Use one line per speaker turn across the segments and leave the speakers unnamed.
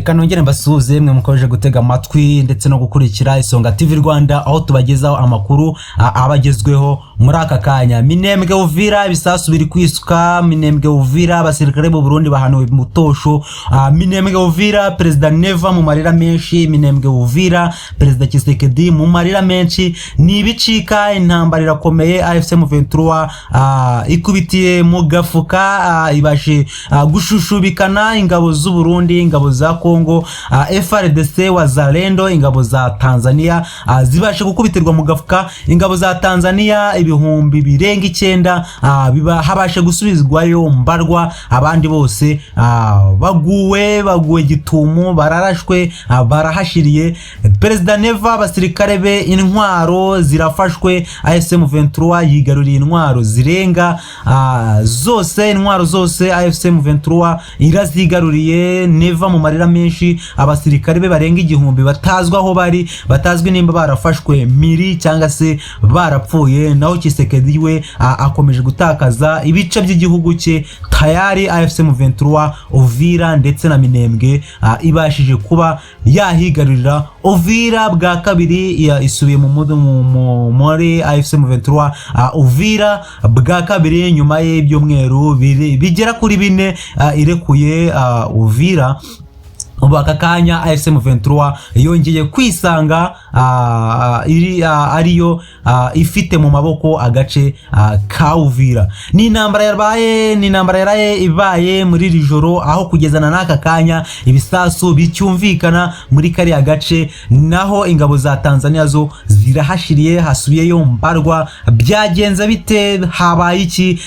reka nongere mbasuhuze mwe mukomeje gutega amatwi ndetse no gukurikira Isonga TV Rwanda aho tubagezaho amakuru abagezweho muri aka kanya. Minembwe Uvira ibisasu biri kwisuka, Minembwe Uvira abasirikare b'u Burundi bahanuwe mutosho, Minembwe Uvira President Neva mu marira menshi, Minembwe Uvira President Tshisekedi mu marira menshi. Ni ibicika intambara irakomeye, AFC M23 ikubitiye mu gafuka, ibashe gushushubikana ingabo z'u Burundi, ingabo za Kongo, FRDC Wazalendo, ingabo za Tanzania zibashe gukubitirwa mu gafuka. Ingabo za Tanzania ibihumbi birenga 9 biba habashe gusubizwayo mbarwa, abandi bose baguwe gitumo, bararashwe, barahashiriye. President Neva abasirikare be intwaro zirafashwe, AFC M23 yigaruriye intwaro zirenga zose, intwaro zose AFC M23 irazigaruriye. Neva mu marira menshi, abasirikare be barenga 1000 batazwa aho bari, batazwi nimba barafashwe miri cyangwa se barapfuye. Naho Tshisekedi we akomeje gutakaza ibice by'igihugu cye. Tayari AFC M23 Uvira ndetse na Minembwe ibashije kuba yahigarurira. Uvira bwa kabiri isubiye mu muri AFC M23 Uvira bwa kabiri nyuma y'ibyumweru bigera kuri 4 irekuye Uvira. Ubaka kanya AFC M23 yongeye kwisanga ariyo ifite mu maboko agace ka Uvira. Ni intambara yaraye ibaye muri rijoro, aho kugezana n'aka kanya ibisasu bicyumvikana muri kari agace. Naho ingabo za Tanzania zo zirahashiriye, hasubiyeyo mbarwa. Byagenze bite? Habaye iki?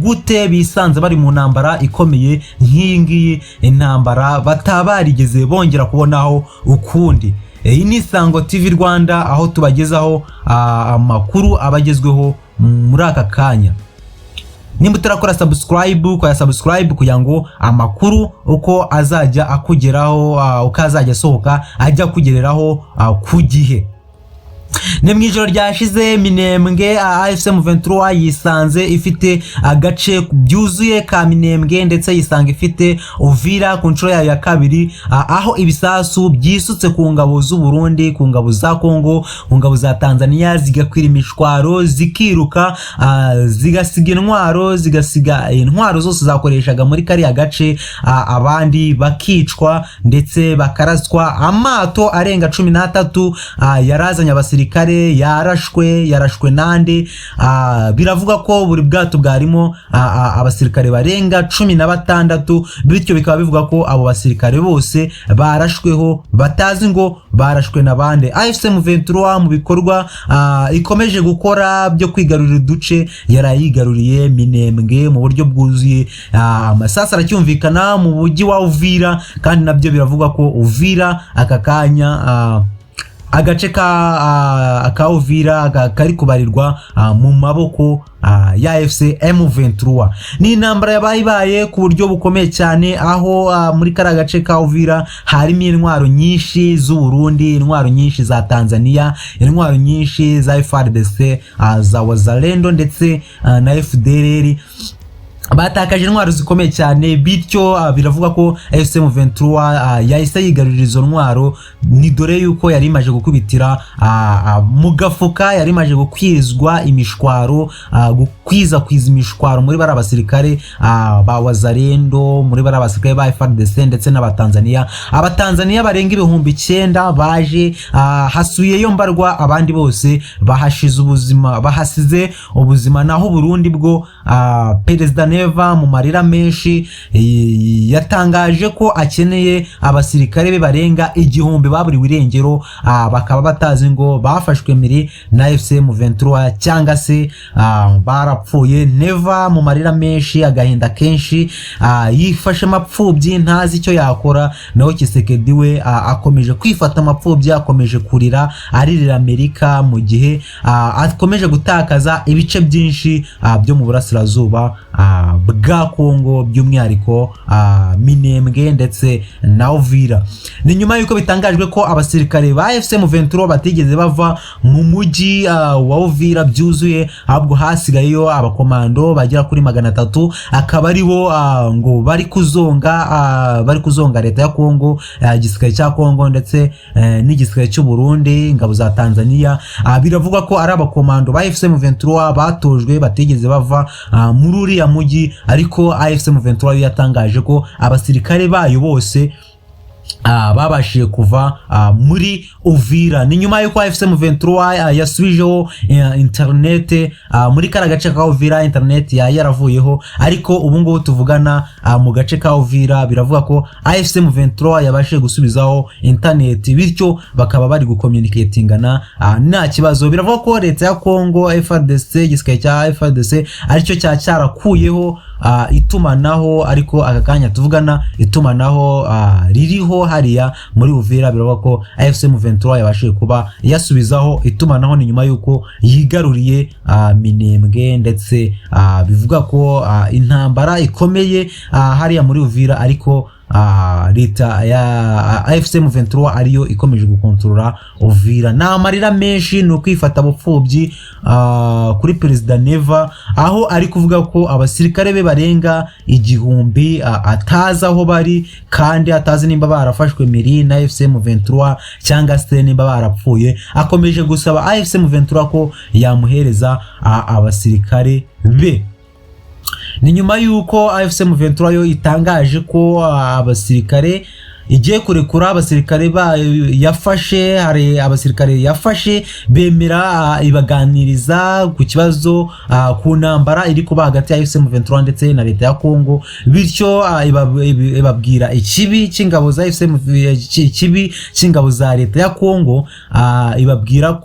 Gute bisanze bari mu ntambara ikomeye nk'iyi ngiyi, intambara batabari bongera kubonaho ukundi? Iyi ni Isango TV Rwanda aho tubagezaho amakuru abagezweho muri aka kanya. Nimba turakora subscribe kugira ngo amakuru uko azajya akugeraho, ukazajya sohoka ajya kugereraho ku gihe. Ne mwijoro ryashize Minembwe AFC M23 yisanze ifite agace byuzuye ka Minembwe, ndetse yisanga ifite Uvira ku nshuro ya kabiri, aho ibisasu byisutse ku ngabo z'u Burundi, ku ngabo za Kongo, ku ngabo za Tanzania, zigakwira imishwaro, zikiruka, zigasiga intwaro zose zakoreshaga muri kari agace, abandi bakicwa ndetse bakaraswa. Amato arenga 13 yarazanye abasirikare yarashwe nande. Biravuga ko buri bwato bwarimo abasirikare barenga 16, bityo bikaba bivuga ko abo basirikare bose barashweho, batazi ngo barashwe nabande. AFC M23 mu bikorwa ikomeje gukora byo kwigarurira uduce yarayigaruriye Minembwe mu buryo bwuzuye. Amasasa aracyumvikana mu mujyi wa Uvira, kandi nabyo biravuga ko Uvira aka kanya agace ka Uvira kari kubarirwa mu maboko ya AFC M23. Ni intambara yabaye ku buryo bukomeye cyane, aho muri kara gace ka Uvira harimo intwaro nyinshi z'u Burundi, intwaro nyinshi za Tanzania, intwaro nyinshi za FRDC, za Wazalendo ndetse na FDLR. Batakaje intwaro zikomeye cyane, bityo biravuga ko AFC M23 yahise yigarurira izo ntwaro. Ni dore yuko yari imaje gukubitira mu gafuka, yari imaje gukwizwa imishwaro, gukwiza imishwaro muri bara abasirikare ba Wazalendo, muri bara abasirikare ba FRDC ndetse n'abatanzania. Abatanzania barenga 9,000 baje, hasubiyeyo mbarwa, abandi bose bahasize ubuzima. Naho Burundi bwo President Neva mu marira menshi yatangaje ko akeneye abasirikare be barenga 1000 baburiwe irengero, bakaba batazi ngo bafashwe miri na AFC M23 cyangwa se barapfuye. Neva mu marira menshi, agahinda kenshi, yifashe mapfubyi, ntazi icyo yakora. Naho Tshisekedi we akomeje kwifata mapfubyi, akomeje kurira, aririra Amerika mu gihe akomeje gutakaza ibice byinshi byo mu burasirazuba bwa Kongo by'umwihariko Minembwe ndetse na Uvira. Ni nyuma yuko bitangajwe ko abasirikare ba M23 batigeze bava mu mujyi wa Uvira byuzuye, ahubwo hasigayeyo abakomando bagera kuri 300 akaba ari bo ngo bari kuzonga leta ya Kongo, igisirikare cya Kongo ndetse n'igisirikare cy'u Burundi, ingabo za Tanzania. Biravuga ko ari abakomando ba M23 batojwe batigeze bava muri uriya mujyi, ariko M23 yatangaje ko abasirikare bayo bose babashije kuva muri Uvira. Ni nyuma yuko M23 yasubijeho internet muri kara gace ka Uvira, internet yaravuyeho, ariko ubu ngubu tuvugana mu gace ka Uvira biravuga ko M23 yabashije gusubizaho internet, bityo bakaba bari gucommunicatingana nta kibazo. Biravuga ko leta ya Kongo FARDC, igisirikare cya FARDC aricyo cyarakuyeho itumanaho, ariko aka kanya tuvugana itumanaho ririho hariya muri Uvira. Biravuga ko M23 yabashije kuba yasubizaho itumanaho ni nyuma yuko yigaruriye Minembwe, ndetse bivuga ko intambara ikomeye hariya muri Uvira, ariko leta ya M23 ariyo ikomeje gukontorora Uvira. Na marira menshi no kwifata bupfubyi kuri Perezida Neva, aho ari kuvuga ko abasirikare be barenga 1000 atazi aho bari, kandi atazi nimba barafashwe miri na M23 cyangwa se nimba barapfuye. Akomeje gusaba M23 ko yamuhereza abasirikare be. Ni nyuma yuko M23 yo itangaje ko abasirikare igiye kurekura abasirikare yafashe. Hari abasirikare yafashe bemera ibaganiriza ku kibazo ku ntambara iri kuba hagati ya M23 ndetse na leta ya Kongo, bityo ibabwira ikibi cy'ingabo za ikibi cy'ingabo za leta ya Kongo, ibabwira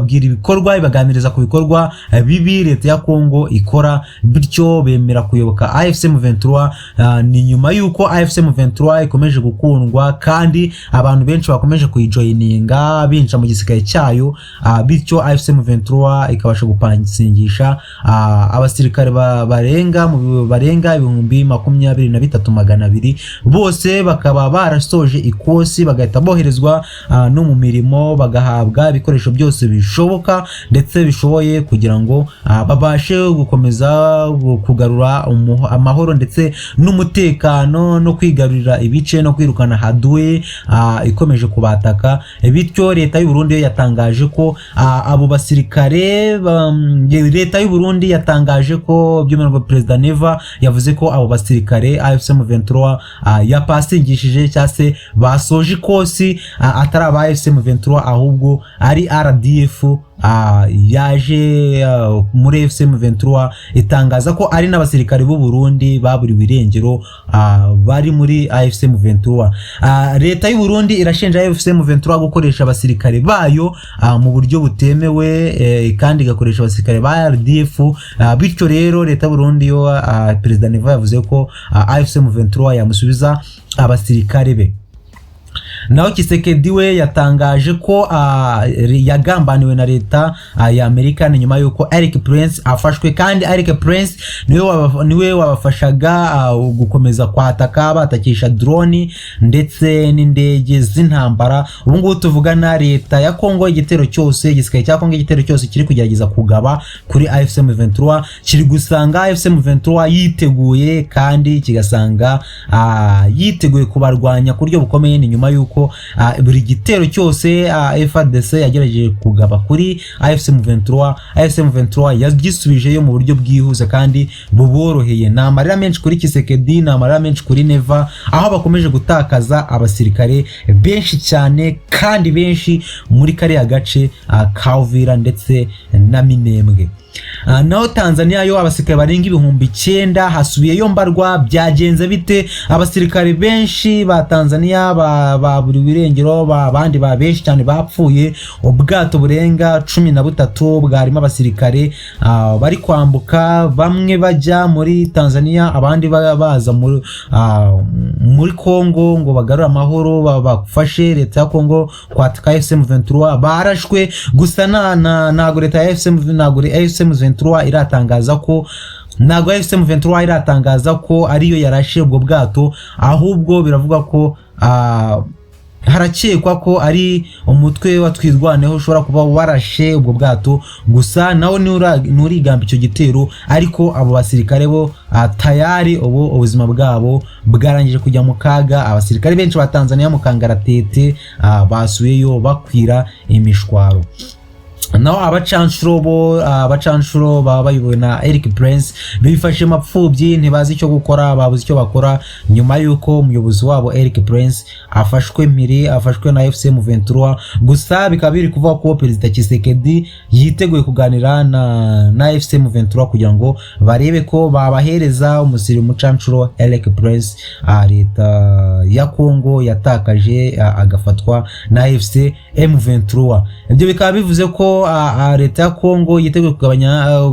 ibikorwa, ibaganiriza ku bikorwa bibi leta ya Kongo ikora, bityo bemera kuyoboka M23. Ni nyuma yuko M23 ikomeje gukundwa kandi abantu benshi bakomeje kuyijoyininga binjira mu gisirikare cyayo, bityo M23 ikabasha gupangisingisha abasirikare barenga 23,200 bose bakaba barasoje ikosi, bagahita boherezwa no mu mirimo, bagahabwa ibikoresho byose bishoboka ndetse bishoboye kugira ngo babashe gukomeza kugarura amahoro ndetse n'umutekano no kwigarurira ibice no kwirukana haduwe ikomeje kubataka. Bityo leta y'u Burundi yatangaje ko abo basirikare, leta y'u Burundi yatangaje ko by'umwihariko Perezida Neva yavuze ko abo basirikare M23 yapasingishije cyase basoje ikosi atari aba M23 ahubwo ari RDF yaje muri M23 itangaza ko ari n'abasirikare b'u Burundi baburiwe irengero bari muri M23. Leta y'u Burundi irashinja M23 gukoresha abasirikare bayo mu buryo butemewe, kandi igakoresha abasirikare ba RDF. Bityo rero leta y'u Burundi yo Perezida Neva yavuze ko M23 yamusubiza abasirikare be. Naho Kisekedi we yatangaje ko yagambaniwe na leta ya Amerika ni nyuma yuko Eric Prince afashwe, kandi Eric Prince niwe wabafashaga gukomeza kwataka batakisha drone ndetse n'indege z'intambara. Ubu ngubu tuvugana leta ya Kongo igitero cyose, igisirikare cya Kongo igitero cyose kiri kugerageza kugaba kuri M23 kiri gusanga M23 yiteguye, kandi kigasanga yiteguye kubarwanya ku buryo bukomeye. Ni nyuma yuko buri gitero cyose FARDC yagerageje kugaba kuri M23 yagisubije yo mu buryo bwihuse kandi buboroheye. Na marira menshi kuri Kisekedi, na marira menshi kuri Neva, aho bakomeje gutakaza abasirikare benshi cyane kandi benshi muri kariya gace ka Uvira ndetse na Minembwe. Naho Tanzania yo abasirikare barenga 9,000 hasubiyeyo mbarwa. Byagenze bite? Abasirikare benshi ba Tanzania baburiwe irengero, abandi benshi cyane bapfuye. Ubwato burenga 13 bwarimo abasirikare bari kwambuka, bamwe bajya muri Tanzania abandi baza muri Kongo ngo bagarure amahoro, bafashe leta ya Kongo kwataka M23. Barashwe gusa ntago leta ya M23 iratangaza ko ntabwo AFC M23 iratangaza ko ariyo yarashe ubwo bwato, ahubwo biravuga ko harakekwa ko ari umutwe watwirwaneho ushobora kuba warashe ubwo bwato, gusa nawo nurigamba icyo gitero, ariko abo basirikare bo tayari ubu ubuzima bwabo bwarangije kujya mu kaga. Abasirikare benshi ba Tanzania mu kangaratete basuyeyo bakwira imishwaro. Naho abacanshuro baba bayobowe na Eric Prince bifashe mapfubyi, ntibazi icyo gukora, babuze icyo bakora nyuma yuko umuyobozi wabo Eric Prince afashwe mpiri, afashwe na AFC M23. Gusa bikaba biri kuvuga ko Perezida Tshisekedi yiteguye kuganira na AFC M23 kugira ngo barebe ko babahereza umusiri umucanshuro Eric Prince leta ya Kongo yatakaje agafatwa na AFC M23. Ibyo bikaba bivuze ko leta ya Kongo yiteguye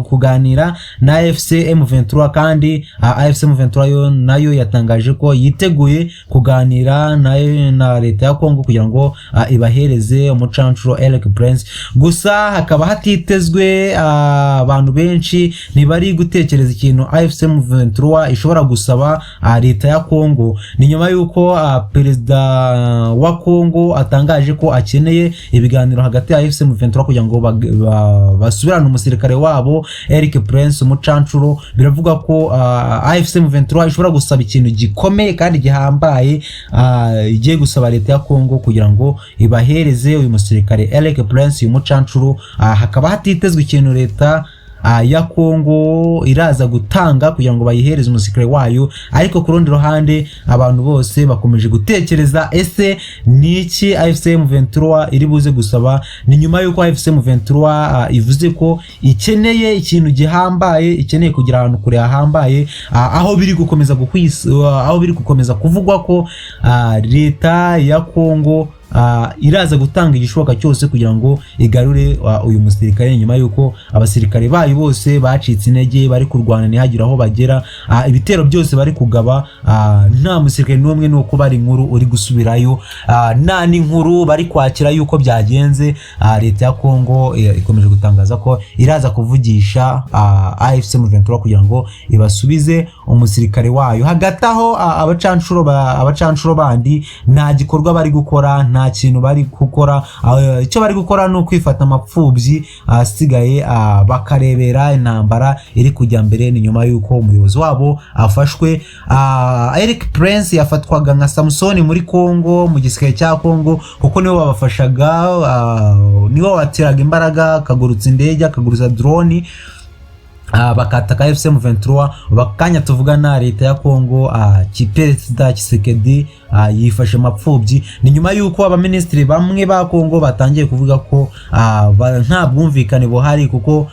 kuganira na AFC M23, kandi AFC M23 nayo yatangaje ko yiteguye kuganira na leta ya Kongo kugira ngo ibahereze umucanshuro Eric Prince. Gusa hakaba hatitezwe abantu benshi ntibari gutekereza ikintu AFC M23 ishobora gusaba leta ya Kongo. Ni nyuma yuko perezida wa Kongo atangaje ko akeneye ibiganiro hagati ya AFC M23 kugira ngo basubirane umusirikare wabo Eric Prince umucanshuro. Biravuga ko AFC M23 ishobora gusaba ikintu gikomeye kandi gihambaye, igiye gusaba leta ya Kongo kugira ngo ibahereze uyu musirikare Eric Prince umucanshuro. Hakaba hatitezwe ikintu leta ya Kongo iraza gutanga kugira ngo bayihereze umusirikare wayo, ariko ku rundi ruhande abantu bose bakomeje gutekereza ese niki AFC M23 iri buze gusaba. Ni nyuma yuko AFC M23 ivuze ko ikeneye ikintu gihambaye, ikeneye kugira ahantu kure hahambaye, aho biri gukomeza kuvugwa ko leta ya Kongo iraza gutanga igishoboka cyose kugira ngo igarure uyu musirikare, nyuma yuko abasirikare bayo bose bacitse intege, bari kurwana ntihagire aho bagera, ibitero byose bari kugaba, nta musirikare n'umwe nuko bari inkuru uri gusubirayo, nta n'inkuru bari kwakira yuko byagenze. Leta ya Kongo ikomeje gutangaza ko iraza kuvugisha AFC M23 kugira ngo ibasubize umusirikare wayo. Hagati aho abacanshuro bandi nta gikorwa bari gukora, nta kintu bari gukora, icyo bari gukora no kwifata amapfubyi asigaye bakarebera intambara iri kujya mbere. Ni nyuma yuko umuyobozi wabo afashwe. Eric Prince yafatwaga nka Samson muri Kongo, mu gisirikare cya Kongo, kuko nibo babafashaga, nibo bateraga imbaraga, akagurutsa indege, akagurutsa drone, bakataka AFC M23. Bakanya tuvugana leta ya Kongo Perezida Tshisekedi yifashe mapfubyi. Ni nyuma yuko abaministri bamwe ba Kongo batangiye kuvuga ko nta bwumvikane buhari, kuko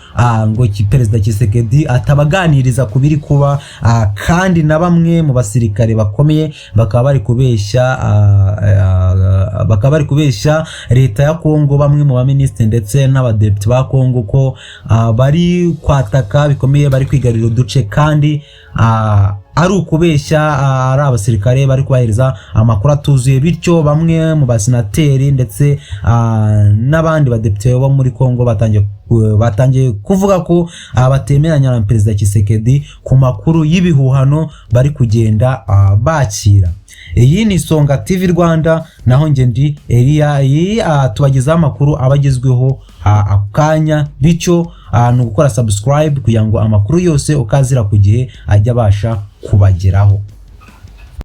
ngo Perezida Tshisekedi atabaganiriza kubiri kuba, kandi na bamwe mu basirikare bakomeye bakaba bari kubeshya leta ya Kongo, bamwe mu baministri ndetse n'abadepite ba Kongo ko bari kwataka bikomeye, bari kwigarira uduce, kandi ari ukubeshya, ari abasirikare bari kubahereza amakuru atuzuye. Bityo bamwe mu basenateri ndetse n'abandi badepite bo muri Kongo batangiye kuvuga ko batemeranya na Perezida Tshisekedi ku makuru y'ibihuhano bari kugenda bakira. Iyi ni Isonga TV Rwanda, naho nge ndi Elia, tubagezaho amakuru abagezweho akanya. Bityo ni ugukora subscribe kugira ngo amakuru yose ukazira ku gihe ajya abasha kubageraho.